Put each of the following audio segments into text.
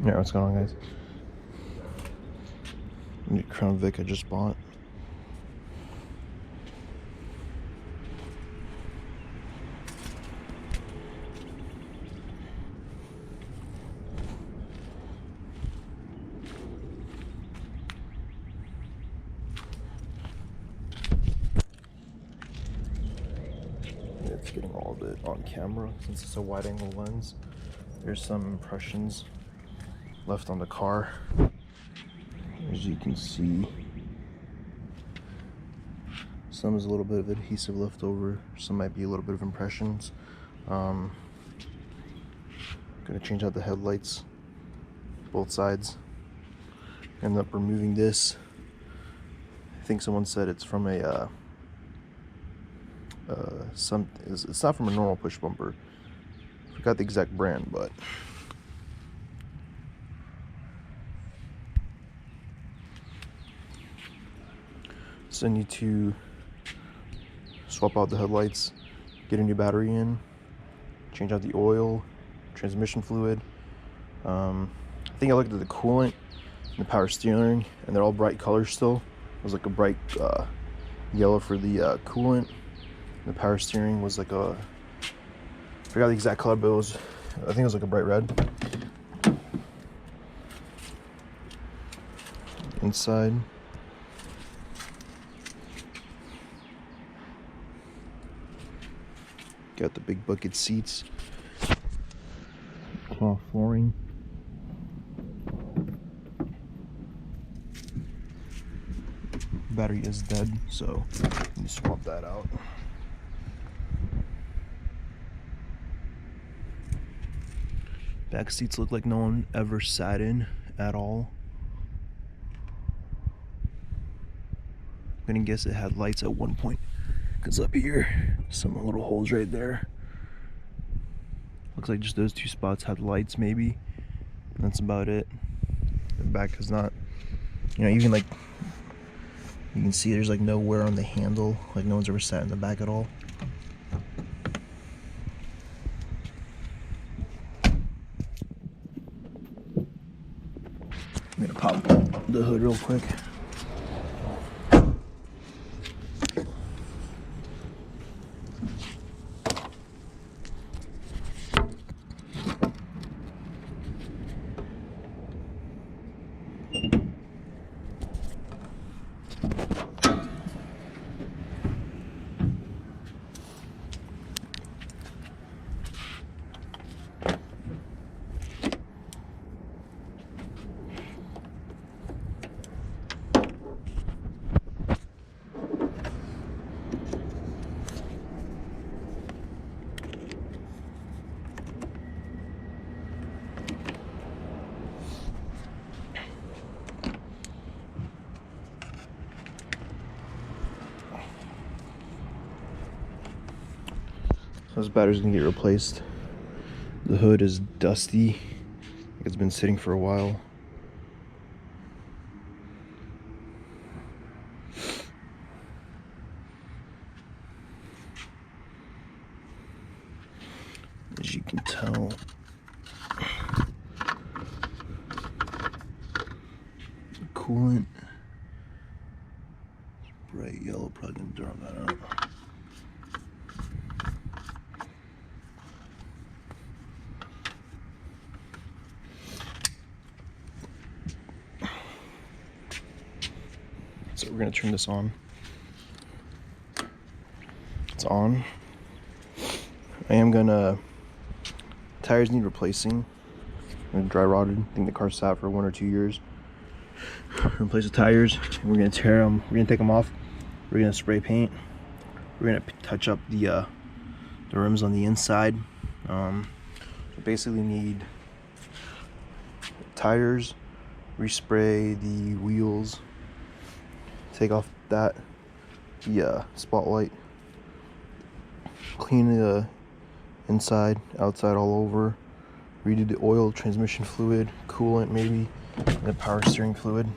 Yeah, what's going on, guys? New Crown Vic I just bought. It's getting all of it on camera since it's a wide angle lens. There's some impressions left on the car. As you can see, some is a little bit of adhesive left over, some might be a little bit of impressions. Gonna change out the headlights, both sides. End up removing this. I think someone said it's from a it's not from a normal push bumper. Forgot the exact brand, but so I need to swap out the headlights, get a new battery in, change out the oil, transmission fluid. I think I looked at the coolant and the power steering, and they're all bright colors still. It was like a bright yellow for the coolant. The power steering was like I forgot the exact color, but I think it was like a bright red. Inside, got the big bucket seats, cloth flooring. Battery is dead, so let me swap that out. Back seats look like no one ever sat in at all. I'm gonna guess it had lights at one point, because up here, some little holes right there. Looks like just those two spots had lights, maybe. And that's about it. The back is not, even like, you can see there's like no wear on the handle, like no one's ever sat in the back at all. I'm gonna pop the hood real quick. This battery's gonna get replaced. The hood is dusty. It's been sitting for a while. As you can tell, the coolant is bright yellow. Probably gonna draw that out. So we're gonna turn this on. It's on. Tires need replacing. They're dry rotted. I think the car sat for 1 or 2 years. Replace the tires. And we're gonna tear them. We're gonna take them off. We're gonna spray paint. We're gonna touch up the rims on the inside. So basically need tires, respray the wheels, take off the spotlight, clean the inside, outside, all over, redo the oil, transmission fluid, coolant maybe, and the power steering fluid.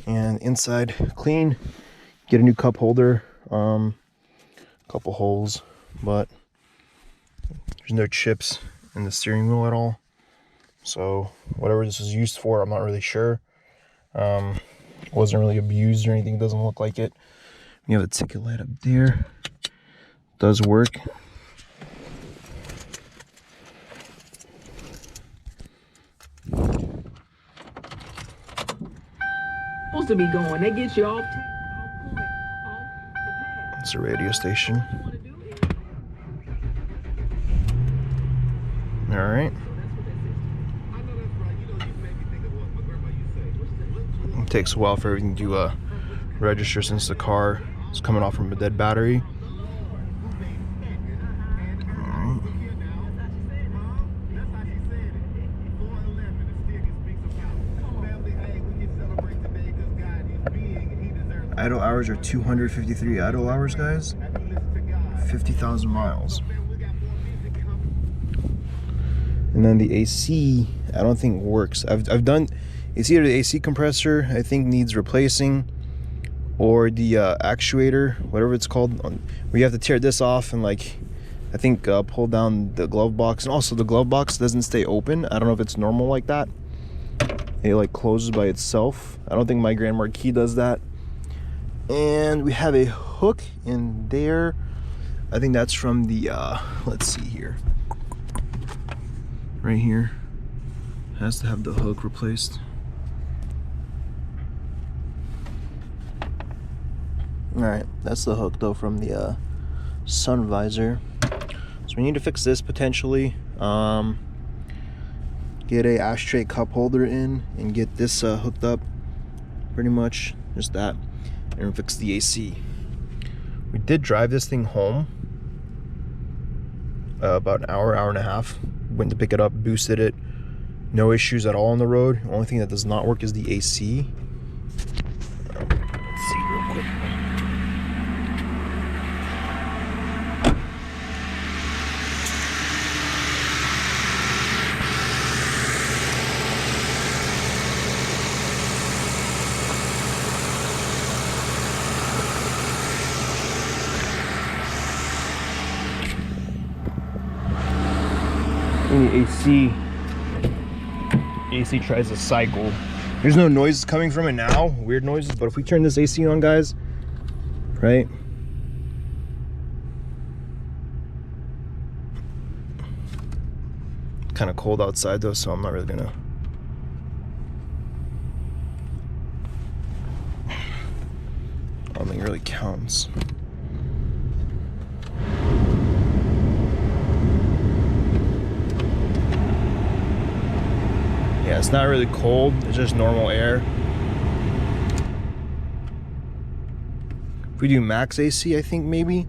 And inside clean, get a new cup holder, couple holes, but There's no chips in the steering wheel at all. So whatever this is used for, I'm not really sure. Wasn't really abused or anything. Doesn't look like it. We have a ticket light up there. Does work. Supposed to be going. They get you off point, off the path. It's a radio station. All right. It takes a while for everything to register since the car is coming off from a dead battery. Idle hours are 253 idle hours, guys. 50,000 miles. And then the AC, I don't think works. I've done, it's either the AC compressor, I think needs replacing, or the actuator, whatever it's called, where you have to tear this off and like, I think pull down the glove box. And also the glove box doesn't stay open. I don't know if it's normal like that. It like closes by itself. I don't think my Grand Marquis does that. And we have a hook in there. I think that's from the, let's see here. Right here. Has to have the hook replaced. Alright, that's the hook though from the sun visor. So we need to fix this potentially. Get a ashtray cup holder in and get this hooked up. Pretty much just that. And fix the AC. We did drive this thing home about an hour and a half. Went to pick it up, boosted it. No issues at all on the road. The only thing that does not work is the AC. Let's see real quick. The AC tries to cycle. There's no noises coming from it now, weird noises, but if we turn this AC on, guys, right? Kind of cold outside though, so I'm not really gonna. I don't think it really counts. Yeah, it's not really cold, it's just normal air. If we do max AC, I think maybe.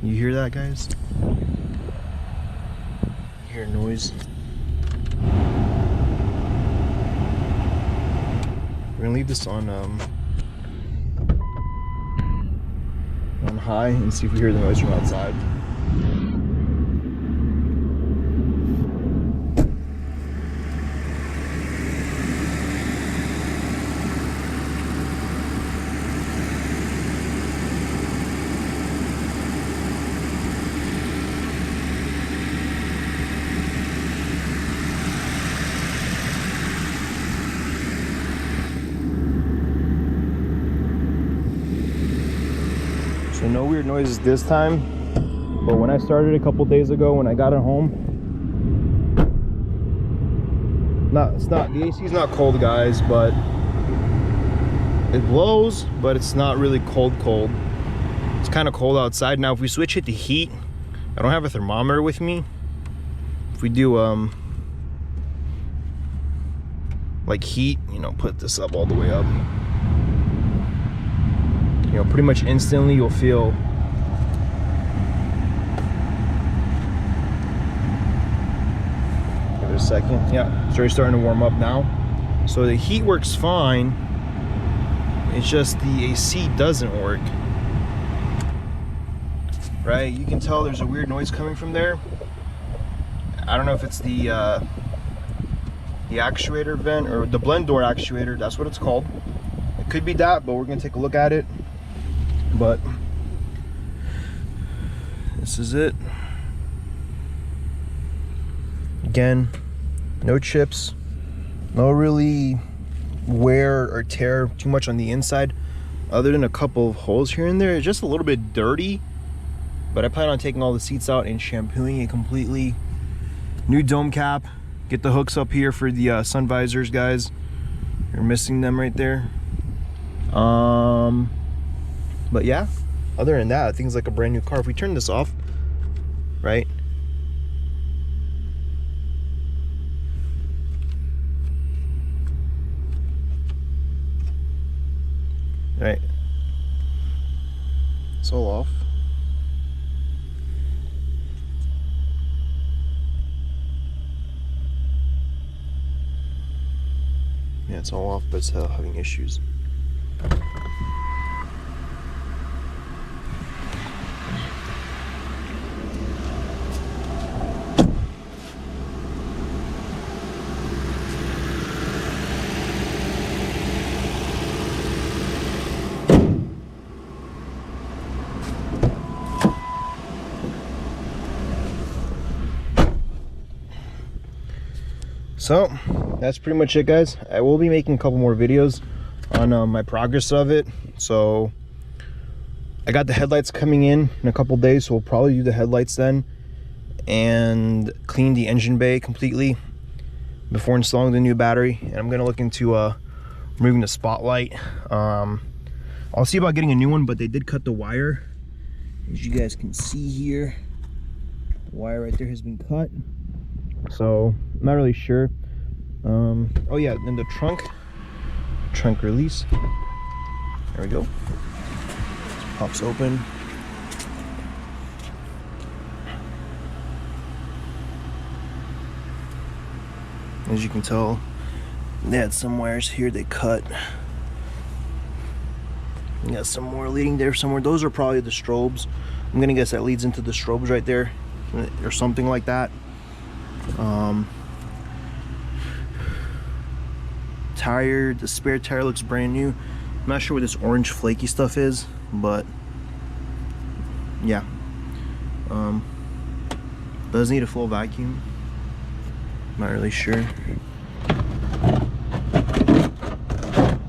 You hear that, guys? You hear noise? We're gonna leave this on high and see if we hear the noise from outside. So no weird noises this time, but when I started a couple days ago, when I got it home, the AC is not cold, guys, but it blows, but it's not really cold. It's kind of cold outside. Now if we switch it to heat, I don't have a thermometer with me. If we do like heat, you know, put this up all the way up. You know, pretty much instantly you'll feel give it a second. Yeah, it's already starting to warm up now. So the heat works fine. It's just the AC doesn't work. Right? You can tell there's a weird noise coming from there. I don't know if it's the actuator vent or the blend door actuator. That's what it's called. It could be that, but we're gonna take a look at it. But This is it. Again, no chips, no really wear or tear too much on the inside, other than a couple of holes here and there. It's just a little bit dirty, but I plan on taking all the seats out and shampooing it completely. New dome cap. Get the hooks up here for the sun visors, guys. You're missing them right there. But yeah, other than that, I think it's like a brand new car. If we turn this off, right? Right. It's all off. Yeah, it's all off, but it's having issues. So that's pretty much it, guys. I will be making a couple more videos on my progress of it. So I got the headlights coming in a couple days, so we'll probably do the headlights then and clean the engine bay completely before installing the new battery. And I'm gonna look into removing the spotlight. I'll see about getting a new one, but they did cut the wire, as you guys can see here. The wire right there has been cut, so I'm not really sure. Oh yeah, then the trunk release, there we go. Pops open. As you can tell, they had some wires here they cut. You got some more leading there somewhere. Those are probably the strobes. I'm gonna guess that leads into the strobes right there, or something like that. Tire, the spare tire looks brand new. I'm not sure what this orange flaky stuff is, but yeah. Does need a full vacuum. Not really sure.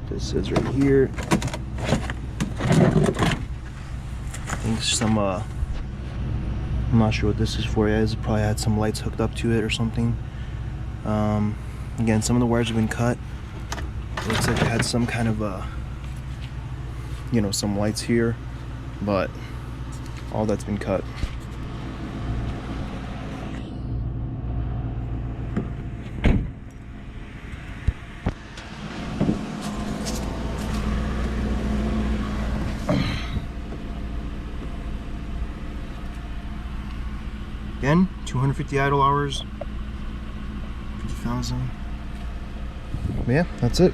This is right here. I think some I'm not sure what this is for. Yeah, it probably had some lights hooked up to it or something. Again, some of the wires have been cut. Looks like it had some kind of some lights here, but all that's been cut. Again, 250 idle hours, 50,000. Yeah, that's it.